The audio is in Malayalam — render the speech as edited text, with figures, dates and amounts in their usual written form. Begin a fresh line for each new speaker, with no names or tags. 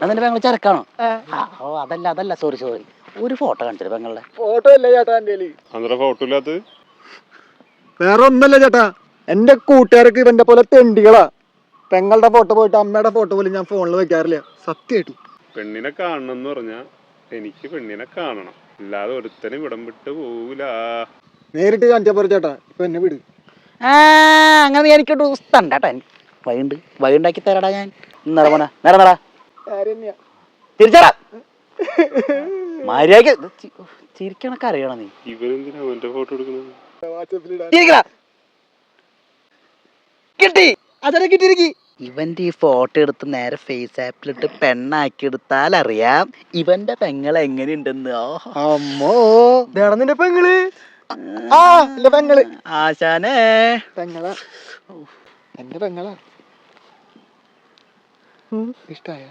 നിന്റെ പെങ്ങള് ചരക്കാണോ? ഓ അതല്ല സോറി ഒരു ഫോട്ടോ കാണിച്ചിട്ട് പെങ്ങളുടെ
ഫോട്ടോ അല്ലേ ചേട്ടാ എന്റെ
ഫോട്ടോ ഇല്ലാത്ത
വേറെ ഒന്നല്ല ചേട്ടാ, എന്റെ കൂട്ടുകാർക്ക് ഇവന്റെ പോലെ തെണ്ടികളാ. പെങ്ങളുടെ ഫോട്ടോ പോയിട്ട് അമ്മയുടെ ഫോട്ടോ പോലും ഞാൻ ഫോണിൽ വെക്കാറില്ല. സത്യമായിട്ടും
പെണ്ണിനെ കാണണം എന്ന് പറഞ്ഞാ എനിക്ക് പെണ്ണിനെ കാണണം, അല്ലാതെ ഒരുത്തനും വിടം വിട്ട് പോവൂല.
നേരിട്ട് കാണിച്ചാ പോരെ ചേട്ടാ, ഇപ്പൊ എന്നെ വിട്.
അങ്ങനെ എനിക്കൊരു ഉസ്തണ്ടാട്ടാ, വഴി ഉണ്ടാക്കി തരാടാ ഞാൻ. നേരടാ തിരിച്ചടാ മര്യാദ ചിരിക്കണൊക്കെ അറിയണം നീ.
ഇവരെന്തിനാ അവന്റെ ഫോട്ടോ എടുക്കുന്നത്?
കിട്ടി കിട്ടിയിരിക്കി. ഇവന്റെ ഈ ഫോട്ടോ എടുത്ത് നേരെ ഫേസ് ആപ്പിലിട്ട് പെണ്ണാക്കി എടുത്താൽ അറിയാം ഇവന്റെ പെങ്ങളെ എങ്ങനെയുണ്ടെന്ന്.
അമ്മോ നിന്റെ പെങ്ങള് പെങ്ങള്
ആശാനേ
പെങ്ങളാ, എന്റെ പെങ്ങളാ. ഇഷ്ടായ